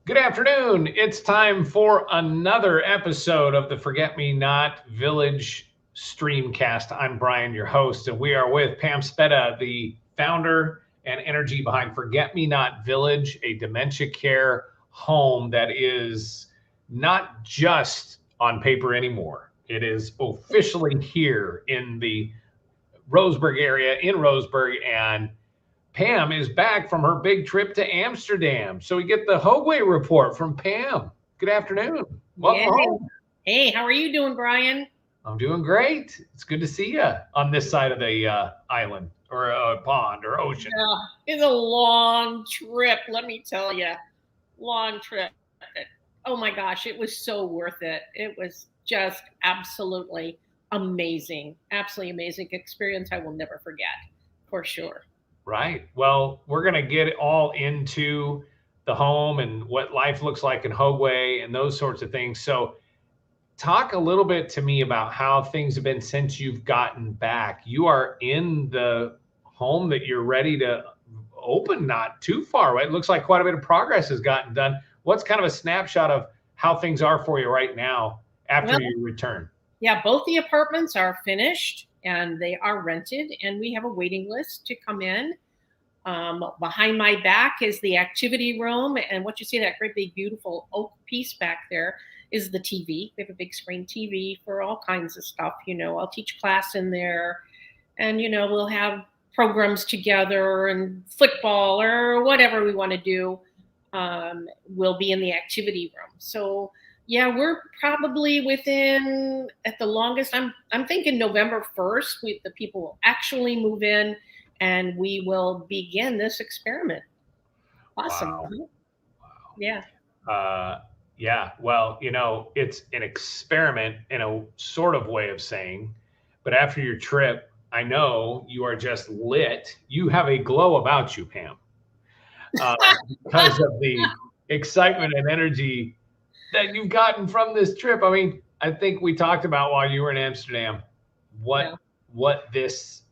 Good afternoon. It's time for another episode of the Forget Me Not Village Streamcast. I'm Brian, your host, and we are with Pam Spetta, the founder and energy behind Forget Me Not Village, a dementia care home that is not just on paper anymore. It is officially here in the Roseburg area in Roseburg, and Pam is back from her big trip to Amsterdam. So we get the Hogway report from Pam. Good afternoon. Yeah. Welcome home. Hey, how are you doing, Brian? I'm doing great. It's good to see you on this side of the island or pond or ocean. Yeah, it's a long trip, let me tell you. Long trip. Oh my gosh, it was so worth it. It was just absolutely amazing. Absolutely amazing experience I will never forget, for sure. Right. Well, we're going to get all into the home and what life looks like in Hogway and those sorts of things. So, talk a little bit to me about how things have been since you've gotten back. You are in the home that you're ready to open not too far away. It looks like quite a bit of progress has gotten done. What's kind of a snapshot of how things are for you right now after Well, you return? yeah, both the apartments are finished and they are rented, and we have a waiting list to come in. Behind my back is the activity room, and what you see, that great big beautiful oak piece back there, is the TV. We have a big screen TV for all kinds of stuff. I'll teach class in there, and we'll have programs together and football or whatever we want to do. Will be in the activity room. So yeah, we're probably within, at the longest, I'm thinking November 1st. The people will actually move in, and we will begin this experiment. Awesome. Wow. Yeah. Yeah. Well, it's an experiment in a sort of way of saying, but after your trip, I know you are just lit. You have a glow about you, Pam, uh, because of the excitement and energy that you've gotten from this trip. I mean, I think we talked about while you were in Amsterdam Yeah. what this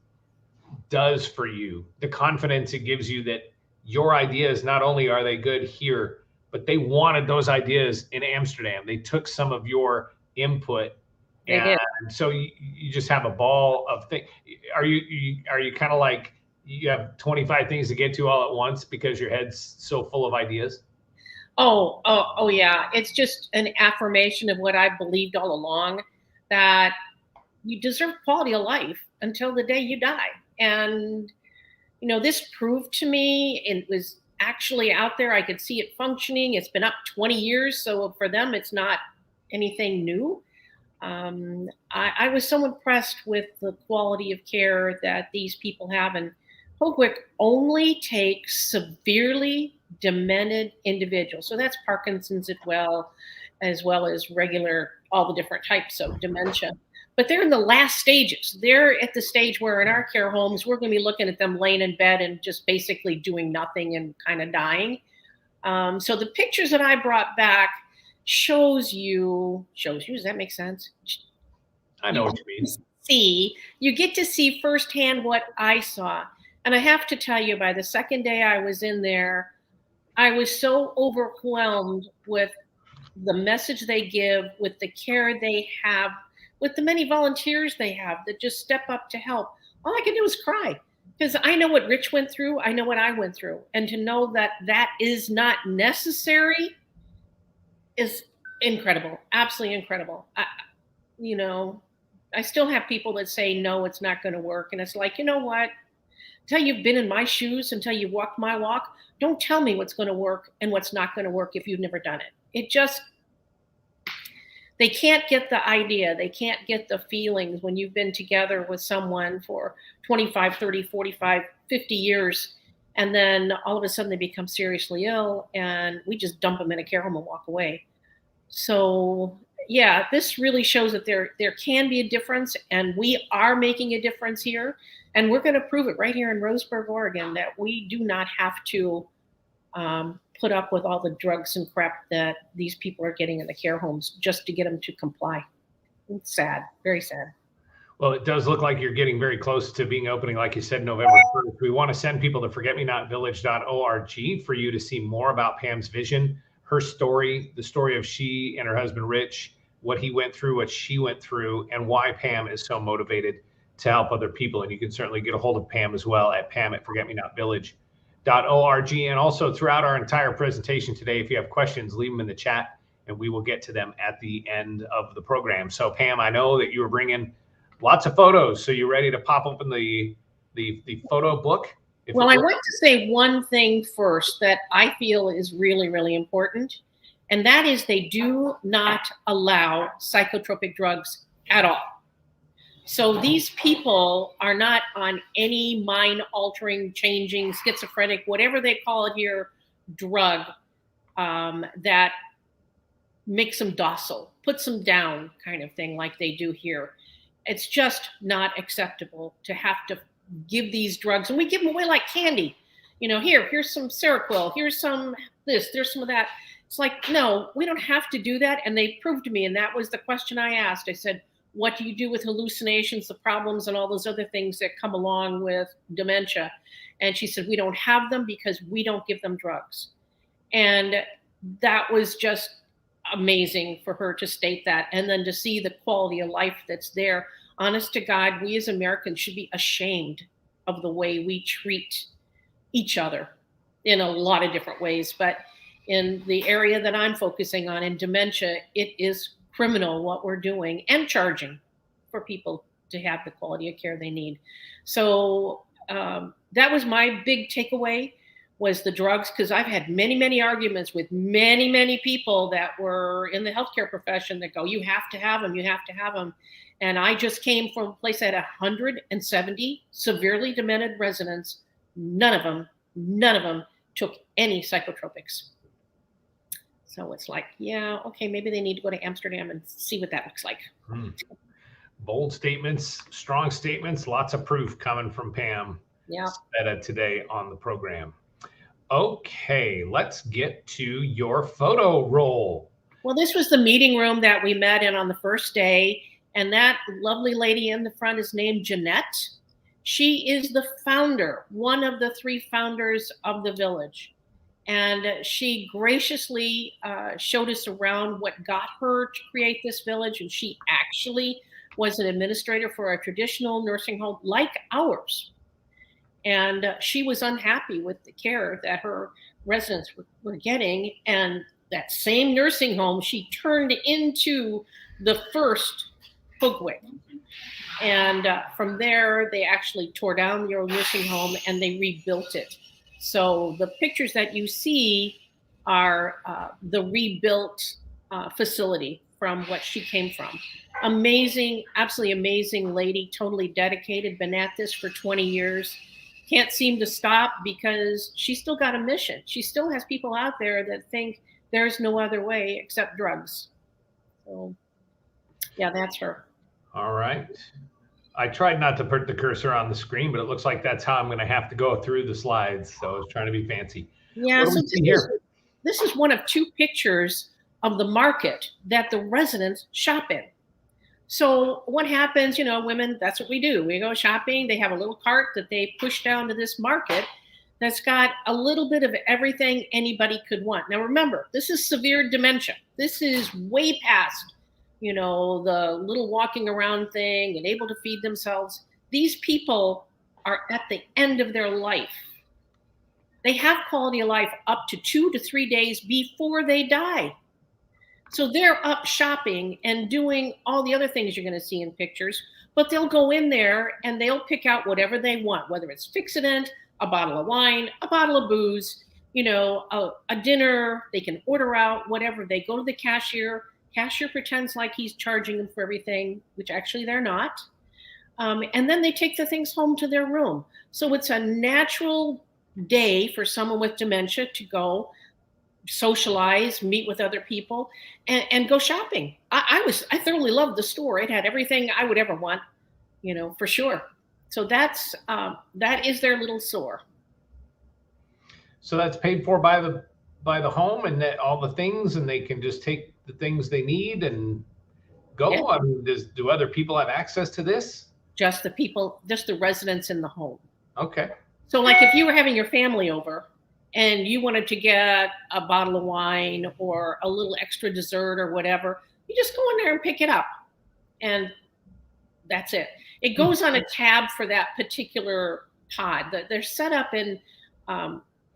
does for you, the confidence it gives you that your ideas, not only are they good here, but they wanted those ideas in Amsterdam. They took some of your input, They and did. so you just have a ball of things. Are you kind of like you have 25 things to get to all at once because your head's so full of ideas? Oh, yeah. It's just an affirmation of what I believed all along, that you deserve quality of life until the day you die. And this proved to me it was actually out there. I could see it functioning. It's been up 20 years. So for them, it's not anything new. I was so impressed with the quality of care that these people have. And Hogewick only takes severely demented individuals. So that's Parkinson's as well as regular, all the different types of dementia. But they're in the last stages. They're at the stage where in our care homes, we're going to be looking at them laying in bed and just basically doing nothing and kind of dying. So the pictures that I brought back shows you. Does that make sense? I know You what you mean. you get to see firsthand what I saw. And I have to tell you, by the second day I was in there, I was so overwhelmed with the message they give, with the care they have, with the many volunteers they have that just step up to help. All I can do is cry, because I know what Rich went through. I know what I went through. And to know that that is not necessary is incredible. Absolutely incredible. You know, I still have people that say, no, it's not going to work. And it's like, you know what? Until you've been in my shoes, until you've walked my walk, don't tell me what's going to work and what's not going to work if you've never done it. They can't get the idea. They can't get the feelings when you've been together with someone for 25, 30, 45, 50 years. And then all of a sudden they become seriously ill, and we just dump them in a care home and walk away. So yeah, this really shows that there can be a difference, and we are making a difference here, and we're going to prove it right here in Roseburg, Oregon, that we do not have to put up with all the drugs and crap that these people are getting in the care homes just to get them to comply. It's sad, very sad. Well, it does look like you're getting very close to being opening, like you said, November 1st. We want to send people to forgetmenotvillage.org for you to see more about Pam's vision, her story, the story of she and her husband, Rich, what he went through, what she went through, and why Pam is so motivated to help other people. And you can certainly get a hold of Pam as well at pam@forgetmenotVillage.org. And also throughout our entire presentation today, if you have questions, leave them in the chat and we will get to them at the end of the program. So Pam, I know that you were bringing lots of photos. So you ready to pop open the photo book? Well, I want to say one thing first that I feel is really, really important. And that is they do not allow psychotropic drugs at all. So these people are not on any mind-altering, changing, schizophrenic, whatever they call it here, drug that makes them docile, puts them down kind of thing like they do here. It's just not acceptable to have to give these drugs. And we give them away like candy. You know, here's some Seroquel, here's some this, there's some of that. It's like, no, we don't have to do that. And they proved to me, and that was the question I asked. I said, what do you do with hallucinations, the problems, and all those other things that come along with dementia? And she said, we don't have them because we don't give them drugs. And that was just amazing for her to state that. And then to see the quality of life that's there. Honest to God, we as Americans should be ashamed of the way we treat each other in a lot of different ways. But in the area that I'm focusing on in dementia, it is criminal what we're doing and charging for people to have the quality of care they need. So that was my big takeaway, was the drugs, because I've had many, many arguments with many, many people that were in the healthcare profession that go, you have to have them, you have to have them. And I just came from a place that had 170 severely demented residents. None of them took any psychotropics. So it's like, yeah, okay, maybe they need to go to Amsterdam and see what that looks like. Bold statements, strong statements, lots of proof coming from Pam Spetta today on the program. Okay, let's get to your photo roll. Well, this was the meeting room that we met in on the first day. And that lovely lady in the front is named Jeanette. She is the founder, one of the 3 founders of the village. And she graciously showed us around what got her to create this village. And she actually was an administrator for a traditional nursing home like ours. And she was unhappy with the care that her residents were getting. And that same nursing home, she turned into the first Hoogwick. And from there, they actually tore down the old nursing home and they rebuilt it. So the pictures that you see are the rebuilt facility from what she came from. Amazing, absolutely amazing lady, totally dedicated, been at this for 20 years. Can't seem to stop because she's still got a mission. She still has people out there that think there's no other way except drugs. So yeah, that's her. All right. I tried not to put the cursor on the screen, but it looks like that's how I'm going to have to go through the slides. So I was trying to be fancy. Yeah, so this is one of 2 pictures of the market that the residents shop in. So what happens, you know, women, that's what we do. We go shopping. They have a little cart that they push down to this market that's got a little bit of everything anybody could want. Now, remember, this is severe dementia. This is way past, you know, the little walking around thing and able to feed themselves. These people are at the end of their life. They have quality of life up to 2 to 3 days before they die. So they're up shopping and doing all the other things you're going to see in pictures, but they'll go in there and they'll pick out whatever they want, whether it's Fix-It-Ent, a bottle of wine, a bottle of booze, you know, a dinner. They can order out, whatever. They go to the cashier. Cashier pretends like he's charging them for everything, which actually they're not. And then they take the things home to their room. So it's a natural day for someone with dementia to go socialize, meet with other people, and go shopping. I thoroughly loved the store. It had everything I would ever want, you know, for sure. So that is their little store. So that's paid for by the home and all the things, and they can just take the things they need and go. Yeah. I mean, do other people have access to this? Just the residents in the home. Okay. So like if you were having your family over and you wanted to get a bottle of wine or a little extra dessert or whatever, you just go in there and pick it up. And that's it. It goes on a tab for that particular pod. They're set up in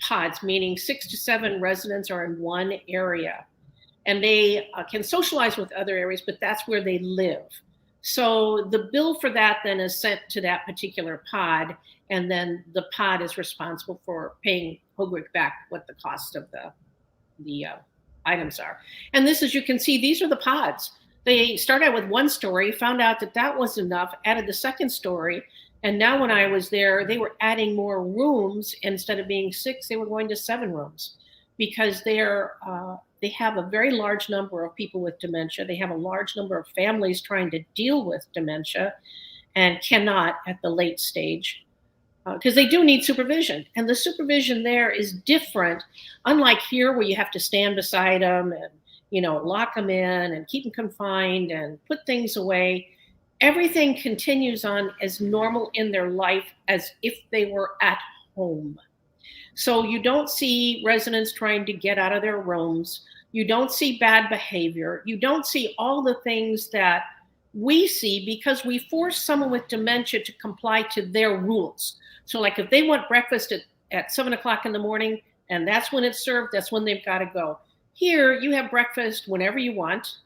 pods, meaning 6 to 7 residents are in one area. And they can socialize with other areas, but that's where they live. So the bill for that then is sent to that particular pod, and then the pod is responsible for paying Hogwick back what the cost of the items are. And this, as you can see, these are the pods. They started out with one story, found out that that wasn't enough, added the second story, and now when I was there, they were adding more rooms. Instead of being 6, they were going to 7 rooms, because they have a very large number of people with dementia. They have a large number of families trying to deal with dementia and cannot at the late stage, because they do need supervision. And the supervision there is different, unlike here where you have to stand beside them and, you know, lock them in and keep them confined and put things away. Everything continues on as normal in their life as if they were at home. So you don't see residents trying to get out of their rooms. You don't see bad behavior. You don't see all the things that we see, because we force someone with dementia to comply to their rules. So like if they want breakfast at 7 o'clock in the morning and that's when it's served, that's when they've got to go. Here, you have breakfast whenever you want,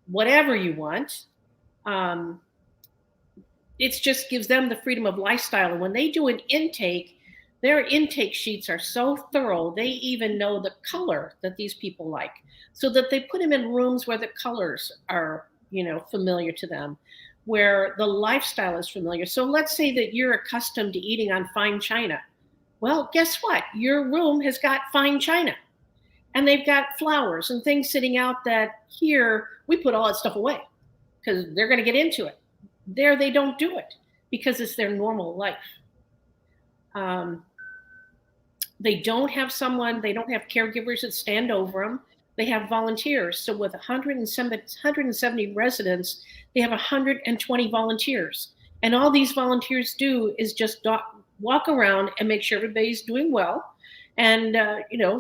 whatever you want. It just gives them the freedom of lifestyle. And when they do an intake, their intake sheets are so thorough, they even know the color that these people like, so that they put them in rooms where the colors are, you know, familiar to them, where the lifestyle is familiar. So let's say that you're accustomed to eating on fine china. Well, guess what? Your room has got fine china, and they've got flowers and things sitting out that here we put all that stuff away because they're going to get into it. There, they don't do it because it's their normal life. They don't have caregivers that stand over them. They have volunteers. So with 170 residents, they have 120 volunteers. And all these volunteers do is just walk around and make sure everybody's doing well and,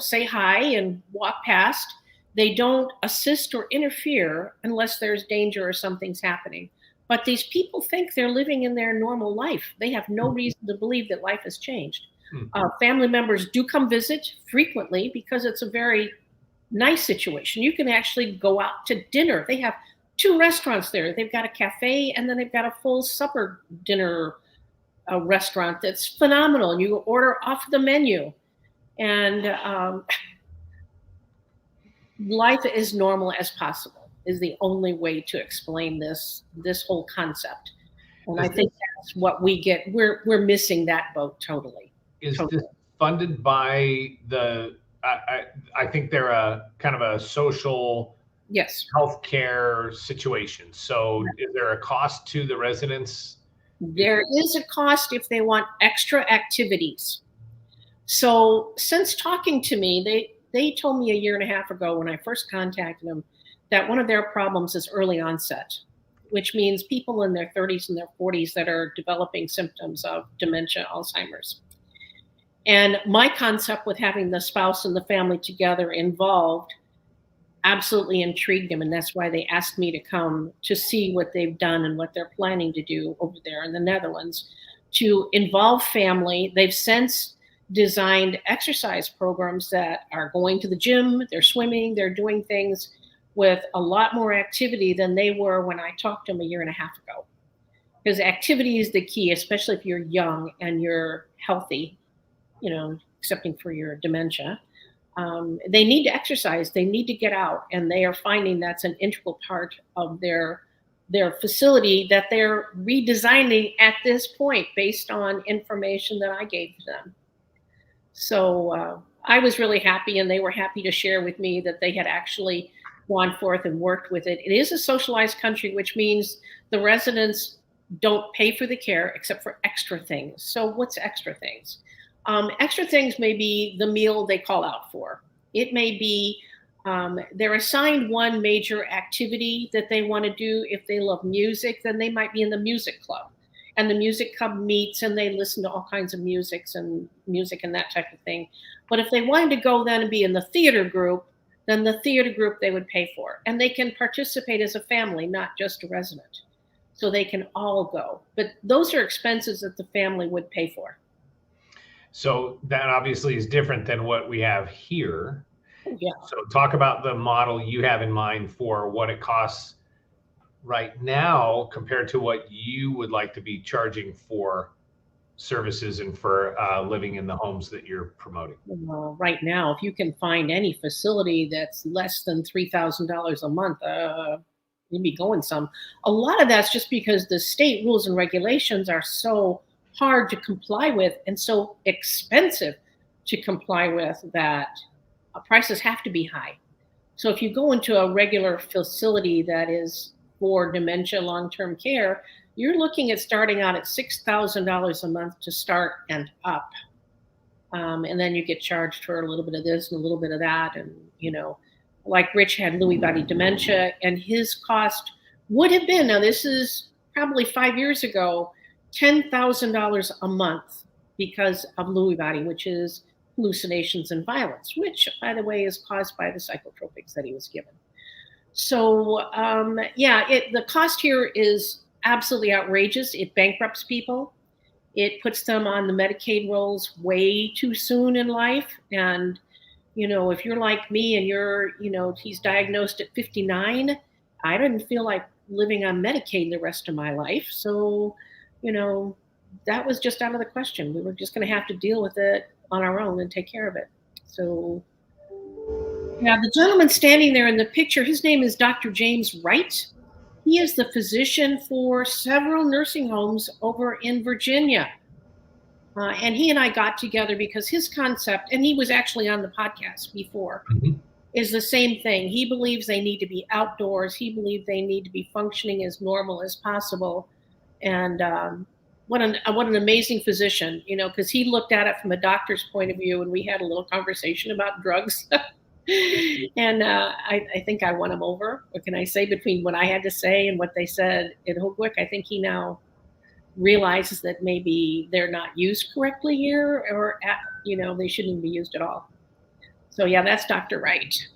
say hi and walk past. They don't assist or interfere unless there's danger or something's happening. But these people think they're living in their normal life. They have no reason to believe that life has changed. Family members do come visit frequently because it's a very nice situation. You can actually go out to dinner. They have 2 restaurants there. They've got a cafe, and then they've got a full supper dinner restaurant that's phenomenal. And you order off the menu. And life is normal as possible is the only way to explain this whole concept. And I think that's what we get. We're missing that boat totally. Is this funded by I think they're a kind of a social healthcare situation. So is there a cost to the residents? There is a cost if they want extra activities. So since talking to me, they told me a year and a half ago when I first contacted them that one of their problems is early onset, which means people in their 30s and their 40s that are developing symptoms of dementia, Alzheimer's. And my concept with having the spouse and the family together involved absolutely intrigued them. And that's why they asked me to come to see what they've done and what they're planning to do over there in the Netherlands to involve family. They've since designed exercise programs that are going to the gym, they're swimming, they're doing things with a lot more activity than they were when I talked to them a year and a half ago. Because activity is the key, especially if you're young and you're healthy, excepting for your dementia. They need to exercise, they need to get out, and they are finding that's an integral part of their facility that they're redesigning at this point based on information that I gave them. So I was really happy, and they were happy to share with me that they had actually gone forth and worked with it. It is a socialized country, which means the residents don't pay for the care except for extra things. So what's extra things? Extra things may be the meal they call out for. It may be they're assigned one major activity that they want to do. If they love music, then they might be in the music club. And the music club meets and they listen to all kinds of music and that type of thing. But if they wanted to go then and be in the theater group, then the theater group they would pay for. And they can participate as a family, not just a resident. So they can all go. But those are expenses that the family would pay for. So that obviously is different than what we have here. Yeah. So talk about the model you have in mind for what it costs right now compared to what you would like to be charging for services and for living in the homes that you're promoting. Well, right now, if you can find any facility that's less than $3,000 a month, you'd be going some. A lot of that's just because the state rules and regulations are so hard to comply with and so expensive to comply with that prices have to be high. So if you go into a regular facility that is for dementia long-term care, you're looking at starting out at $6,000 a month to start and up. And then you get charged for a little bit of this and a little bit of that. And, like Rich had Lewy body dementia, and his cost would have been, now this is probably 5 years ago, $10,000 a month because of Lewy body, which is hallucinations and violence, which, by the way, is caused by the psychotropics that he was given. So, the cost here is absolutely outrageous. It bankrupts people. It puts them on the Medicaid rolls way too soon in life. And, if you're like me and he's diagnosed at 59, I didn't feel like living on Medicaid the rest of my life. So, that was just out of the question. We were just going to have to deal with it on our own and take care of it. So, yeah, the gentleman standing there in the picture, his name is Dr. James Wright. He is the physician for several nursing homes over in Virginia. And he and I got together because his concept, and he was actually on the podcast before, is the same thing. He believes they need to be outdoors. He believes they need to be functioning as normal as possible. And what an amazing physician, because he looked at it from a doctor's point of view, and we had a little conversation about drugs. And I think I won him over. What can I say? Between what I had to say and what they said in Hoogwick, I think he now realizes that maybe they're not used correctly here, or they shouldn't be used at all. So yeah, that's Dr. Wright.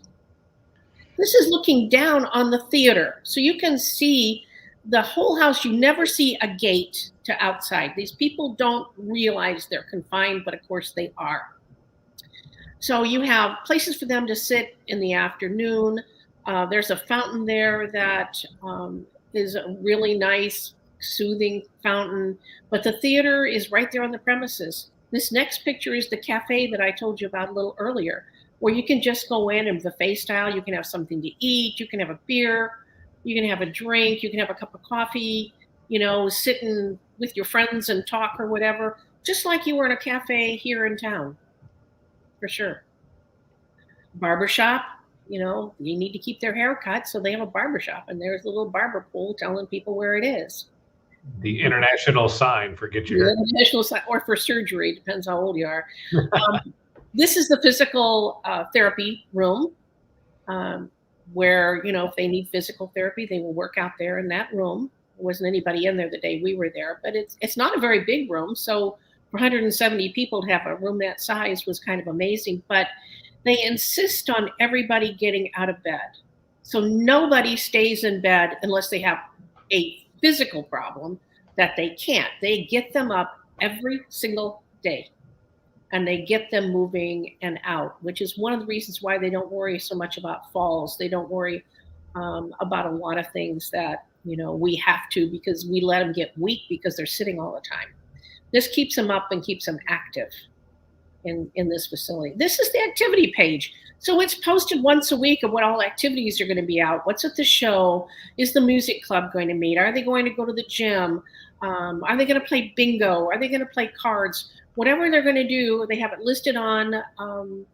This is looking down on the theater, so you can see the whole house. You never see a gate to outside. These people don't realize they're confined, but of course they are. So you have places for them to sit in the afternoon. There's a fountain there that is a really nice, soothing fountain. But the theater is right there on the premises. This next picture is the cafe that I told you about a little earlier, where you can just go in and buffet style. You can have something to eat. You can have a beer. You can have a drink. You can have a cup of coffee, sitting with your friends and talk or whatever, just like you were in a cafe here in town. For sure. Barber Shop, you need to keep their hair cut, so they have a barber shop, and there's a little barber pole telling people where it is. The international sign for get your hair. International sign, or for surgery, depends how old you are. This is the physical therapy room, where, if they need physical therapy, they will work out there in that room. There wasn't anybody in there the day we were there, but it's not a very big room, so for 170 people to have a room that size was kind of amazing. But they insist on everybody getting out of bed. So nobody stays in bed unless they have a physical problem that they can't. They get them up every single day, and they get them moving and out, which is one of the reasons why they don't worry so much about falls. They don't worry about a lot of things that, we have to, because we let them get weak because they're sitting all the time. This keeps them up and keeps them active in this facility. This is the activity page. So it's posted once a week of what all activities are going to be out. What's at the show? Is the music club going to meet? Are they going to go to the gym? Are they going to play bingo? Are they going to play cards? Whatever they're going to do, they have it listed on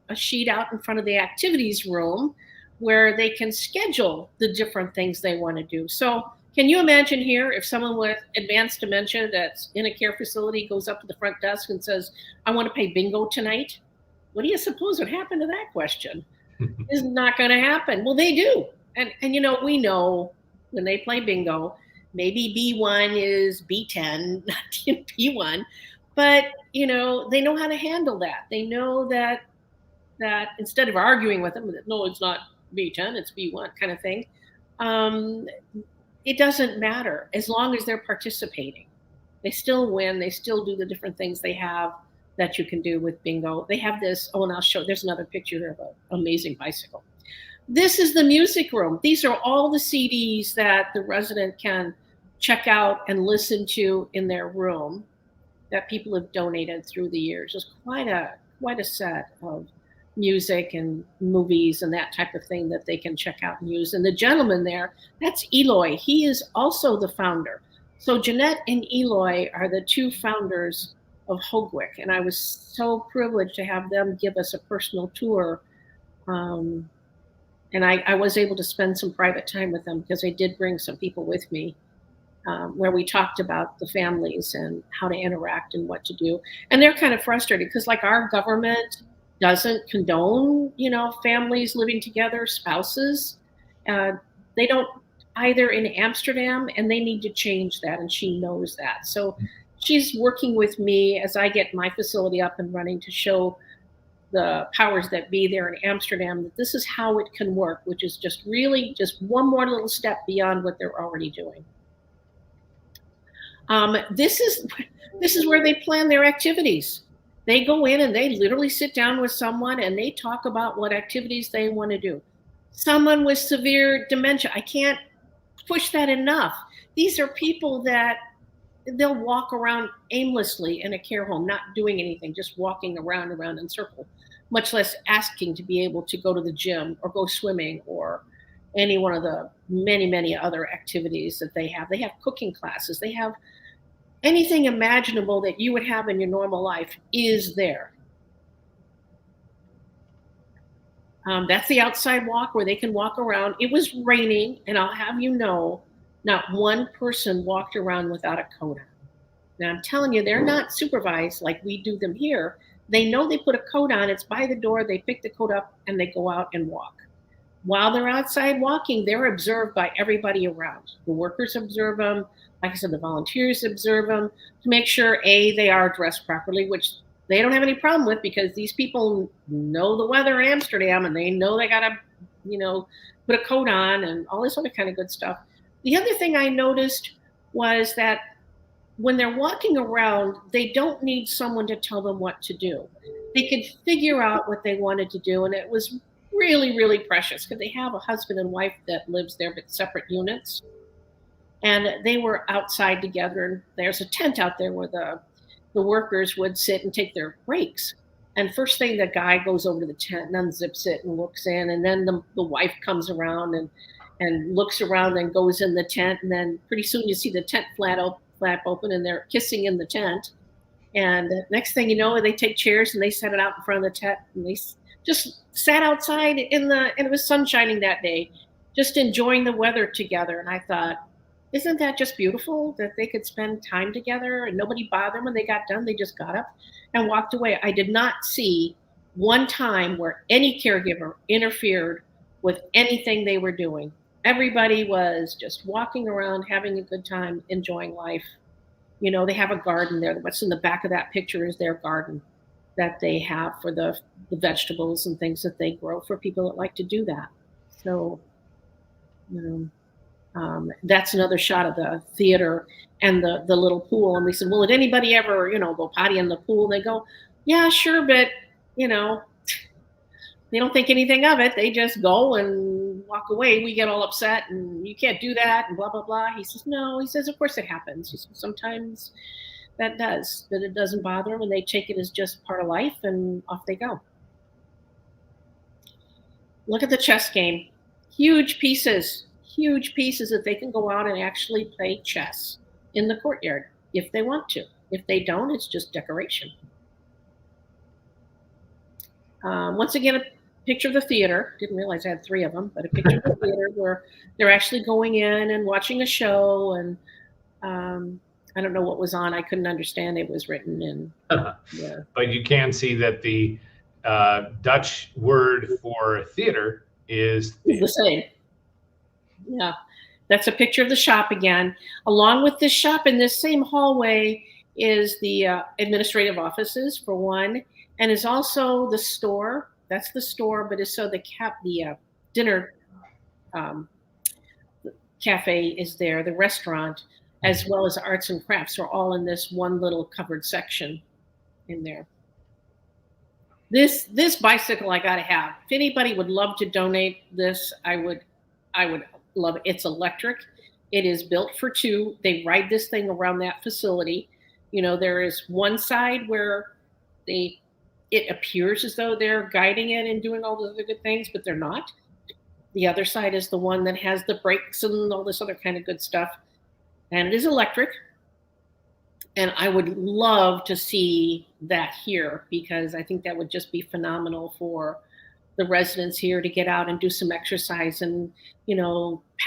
a sheet out in front of the activities room where they can schedule the different things they want to do. So can you imagine here if someone with advanced dementia that's in a care facility goes up to the front desk and says, I want to play bingo tonight? What do you suppose would happen to that question? It's not going to happen. Well, they do. And we know when they play bingo, maybe B1 is B10, not B1. But, they know how to handle that. They know that that instead of arguing with them, that no, it's not B10, it's B1 kind of thing. It doesn't matter as long as they're participating. They still win. They still do the different things they have that you can do with bingo. They have this. Oh, and I'll show. There's another picture of an amazing bicycle. This is the music room. These are all the CDs that the resident can check out and listen to in their room that people have donated through the years. It's quite a set of music and movies and that type of thing that they can check out and use. And the gentleman there, that's Eloy. He is also the founder. So Jeanette and Eloy are the two founders of Hogwick. And I was so privileged to have them give us a personal tour. And I was able to spend some private time with them because I did bring some people with me where we talked about the families and how to interact and what to do. And they're kind of frustrated because like our government doesn't condone, families living together, spouses. They don't either in Amsterdam, and they need to change that, and she knows that. So she's working with me as I get my facility up and running to show the powers that be there in Amsterdam that this is how it can work, which is just really just one more little step beyond what they're already doing. This is where they plan their activities. They go in and they literally sit down with someone and they talk about what activities they want to do. Someone with severe dementia, I can't push that enough. These are people that they'll walk around aimlessly in a care home, not doing anything, just walking around in circle, much less asking to be able to go to the gym or go swimming or any one of the many, many other activities that they have. They have cooking classes. They have anything imaginable that you would have in your normal life is there. That's the outside walk where they can walk around. It was raining, and I'll have you know, not one person walked around without a coat on. Now, I'm telling you, they're not supervised like we do them here. They know they put a coat on. It's by the door. They pick the coat up, and they go out and walk. While they're outside walking, they're observed by everybody around. The workers observe them. Like I said, the volunteers observe them to make sure, A, they are dressed properly, which they don't have any problem with because these people know the weather in Amsterdam and they know they got to, put a coat on and all this other kind of good stuff. The other thing I noticed was that when they're walking around, they don't need someone to tell them what to do. They could figure out what they wanted to do. And it was really, really precious because they have a husband and wife that lives there, but separate units. And they were outside together. And there's a tent out there where the workers would sit and take their breaks. And first thing, the guy goes over to the tent and unzips it and looks in. And then the wife comes around and looks around and goes in the tent. And then pretty soon you see the tent flap open and they're kissing in the tent. And next thing you know, they take chairs and they set it out in front of the tent. And they just sat outside and it was sun shining that day, just enjoying the weather together. And I thought, isn't that just beautiful that they could spend time together and nobody bothered them when they got done? They just got up and walked away. I did not see one time where any caregiver interfered with anything they were doing. Everybody was just walking around, having a good time, enjoying life. They have a garden there. What's in the back of that picture is their garden that they have for the vegetables and things that they grow for people that like to do that. So, that's another shot of the theater and the little pool. And we said, well, did anybody ever, go potty in the pool? They go, yeah, sure. But, they don't think anything of it. They just go and walk away. We get all upset and you can't do that and blah, blah, blah. He says, no, he says, of course it happens. He says, sometimes that it doesn't bother them and they take it as just part of life and off they go. Look at the chess game. Huge pieces that they can go out and actually play chess in the courtyard if they want to. If they don't, it's just decoration. Once again, a picture of the theater. Didn't realize I had 3 of them, but a picture of the theater where they're actually going in and watching a show. And I don't know what was on. I couldn't understand it was written in. Yeah. But you can see that the Dutch word for theater is the same. Yeah, that's a picture of the shop again. Along with this shop in this same hallway is the administrative offices for one, and is also the store That's the store, but it's so the dinner cafe is there, the restaurant, as well as arts and crafts are all in this one little covered section in there. This bicycle I gotta have. If anybody would love to donate this, I would love it. It's electric. It is built for two. They ride this thing around that facility. There is one side where it appears as though they're guiding it and doing all the other good things, but they're not. The other side is the one that has the brakes and all this other kind of good stuff. And it is electric. And I would love to see that here, because I think that would just be phenomenal for the residents here to get out and do some exercise and,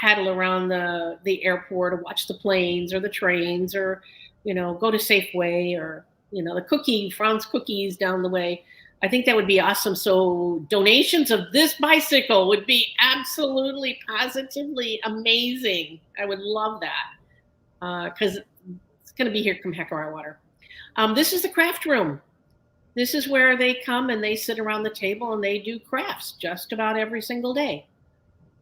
paddle around the airport or watch the planes or the trains or, go to Safeway or, the Franz cookies down the way. I think that would be awesome. So donations of this bicycle would be absolutely, positively amazing. I would love that because it's going to be here come heck or high water. This is the craft room. This is where they come and they sit around the table and they do crafts just about every single day.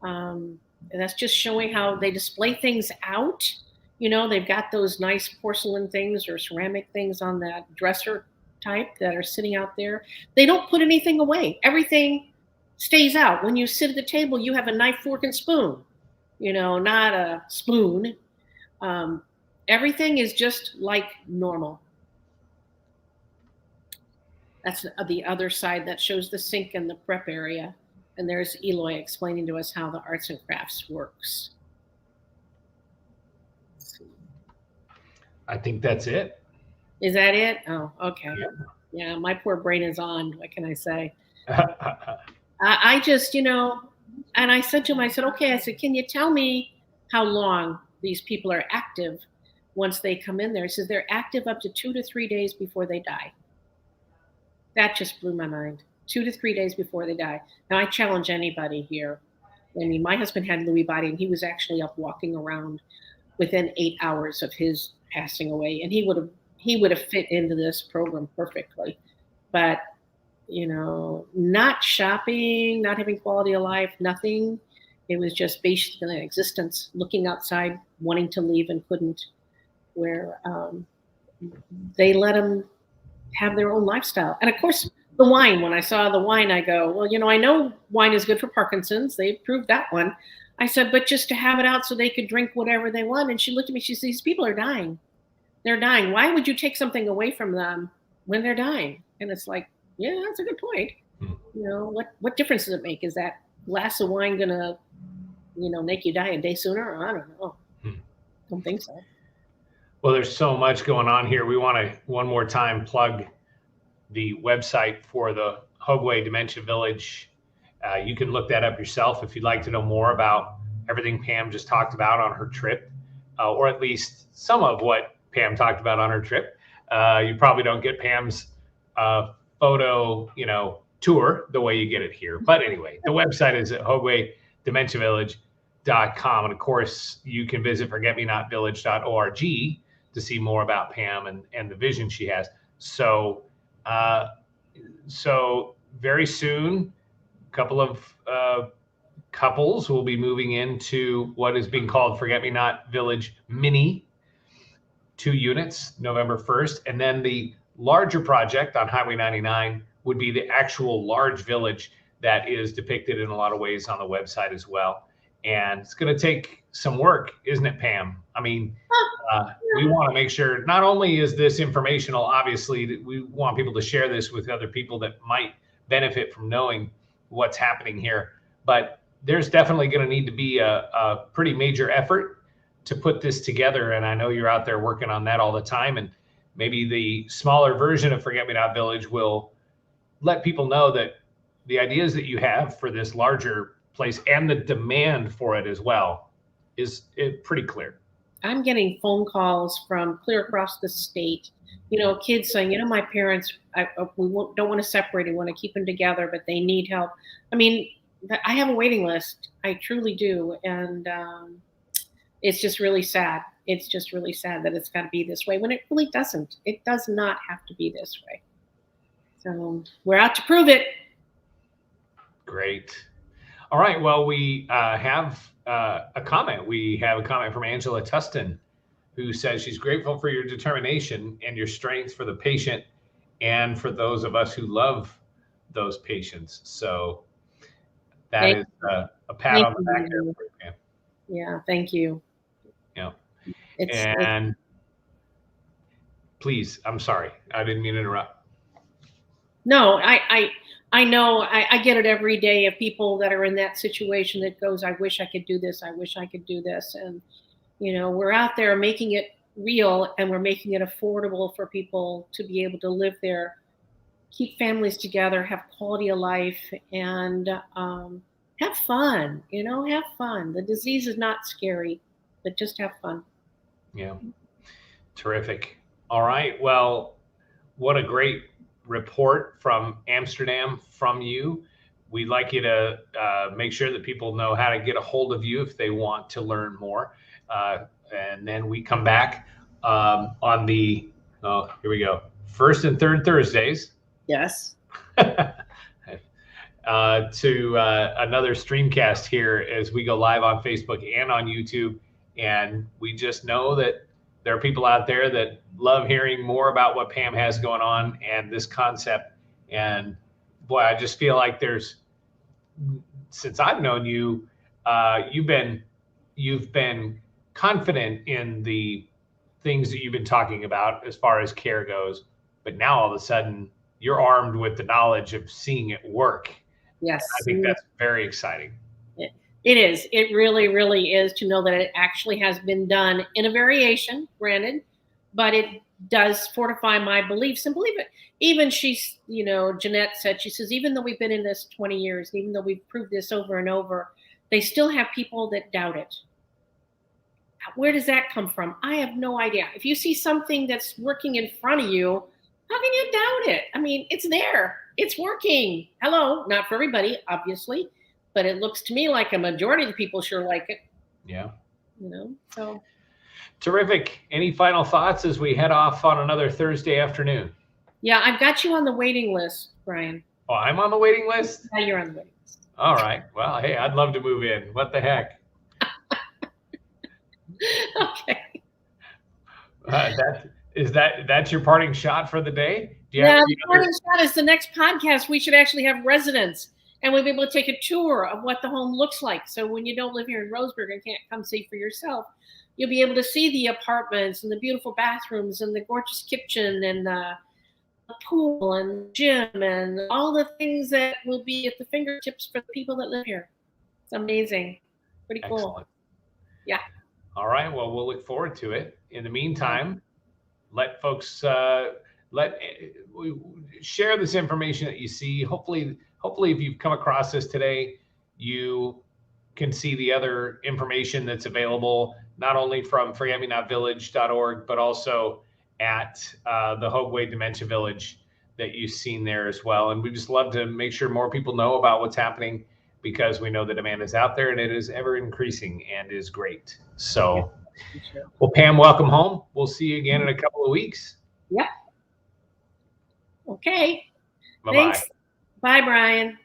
And that's just showing how they display things out. They've got those nice porcelain things or ceramic things on that dresser type that are sitting out there. They don't put anything away. Everything stays out. When you sit at the table, you have a knife, fork, and spoon, not a spoon. Everything is just like normal. That's the other side that shows the sink and the prep area. And there's Eloy explaining to us how the arts and crafts works. I think that's it. Is that it? Oh, okay. Yeah, my poor brain is on. What can I say? I just, and I said to him, okay, can you tell me how long these people are active once they come in there? He says they're active up to 2 to 3 days before they die. That just blew my mind. 2 to 3 days before they die. Now, I challenge anybody here. I mean, my husband had Lewy body, and he was actually up walking around within 8 hours of his passing away, and he would have fit into this program perfectly. But, not shopping, not having quality of life, nothing. It was just basically an existence, looking outside, wanting to leave and couldn't, where they let him have their own lifestyle. And of course, the wine, when I saw the wine, I go, well, I know wine is good for Parkinson's. They proved that one. I said, but just to have it out so they could drink whatever they want. And she looked at me, she said, these people are dying. They're dying. Why would you take something away from them when they're dying? And it's like, yeah, that's a good point. What difference does it make? Is that glass of wine going to, make you die a day sooner? I don't know. Don't think so. Well, there's so much going on here. We want to one more time plug the website for the Hogeway Dementia Village. You can look that up yourself if you'd like to know more about everything Pam just talked about on her trip, or at least some of what Pam talked about on her trip. You probably don't get Pam's photo, tour the way you get it here. But anyway, the website is at hogewaydementiavillage.com. And of course, you can visit forgetmenotVillage.org to see more about Pam and the vision she has. So very soon, a couple of couples will be moving into what is being called Forget Me Not Village Mini, 2 units, November 1st. And then the larger project on Highway 99 would be the actual large village that is depicted in a lot of ways on the website as well. And it's going to take some work, isn't it, Pam? I mean, we want to make sure not only is this informational, obviously, that we want people to share this with other people that might benefit from knowing what's happening here, but there's definitely going to need to be a pretty major effort to put this together. And I know you're out there working on that all the time. And maybe the smaller version of Forget Me Not Village will let people know that the ideas that you have for this larger place and the demand for it as well is pretty clear. I'm getting phone calls from clear across the state, kids saying, my parents, don't want to separate. We want to keep them together, but they need help. I mean, I have a waiting list. I truly do. And it's just really sad. It's just really sad that it's got to be this way when it really doesn't. It does not have to be this way. So we're out to prove it. Great. All right. Well, we have a comment. We have a comment from Angela Tustin, who says she's grateful for your determination and your strength for the patient and for those of us who love those patients. So that is a pat on the back there for you, Pam. Yeah, thank you. Yeah. And please, I'm sorry. I didn't mean to interrupt. No, I know I get it every day of people that are in that situation that goes, I wish I could do this. I wish I could do this. And, you know, we're out there making it real and we're making it affordable for people to be able to live there, keep families together, have quality of life, and have fun, you know, have fun. The disease is not scary, but just have fun. Yeah. Terrific. All right. Well, what a great report from Amsterdam from you. We'd like you to make sure that people know how to get a hold of you if they want to learn more. And then we come back on the, here we go, first and third Thursdays. Yes. To another Streamcast here as we go live on Facebook and on YouTube. And we just know that there are people out there that love hearing more about what Pam has going on and this concept. And boy, I just feel like since I've known you, you've been confident in the things that you've been talking about as far as care goes. But now all of a sudden you're armed with the knowledge of seeing it work. Yes. I think that's very exciting. It is. It really, really is, to know that it actually has been done in a variation, granted, but it does fortify my beliefs and believe it. Even Jeanette said, she says, even though we've been in this 20 years, even though we've proved this over and over, they still have people that doubt it. Where does that come from? I have no idea. If you see something that's working in front of you, how can you doubt it? I mean, it's there. It's working. Hello, not for everybody, obviously, but it looks to me like a majority of the people sure like it. Yeah. So. Terrific. Any final thoughts as we head off on another Thursday afternoon? Yeah, I've got you on the waiting list, Brian. Oh, I'm on the waiting list? Yeah, you're on the waiting list. All right. Well, hey, I'd love to move in. What the heck? Okay. That's your parting shot for the day? The parting shot is the next podcast. We should actually have residents, and we'll be able to take a tour of what the home looks like. So when you don't live here in Roseburg and can't come see for yourself, you'll be able to see the apartments and the beautiful bathrooms and the gorgeous kitchen and the pool and gym and all the things that will be at the fingertips for the people that live here. It's amazing. Pretty cool. Excellent. Yeah. All right. Well, we'll look forward to it. In the meantime, let folks share this information that you see. Hopefully, if you've come across this today, you can see the other information that's available, not only from forgetmenotVillage.org, but also at the Hogeway Dementia Village that you've seen there as well. And we just love to make sure more people know about what's happening, because we know the demand is out there and it is ever increasing and is great. So, well, Pam, welcome home. We'll see you again in a couple of weeks. Yep. Okay. Bye-bye. Thanks. Bye, Brian.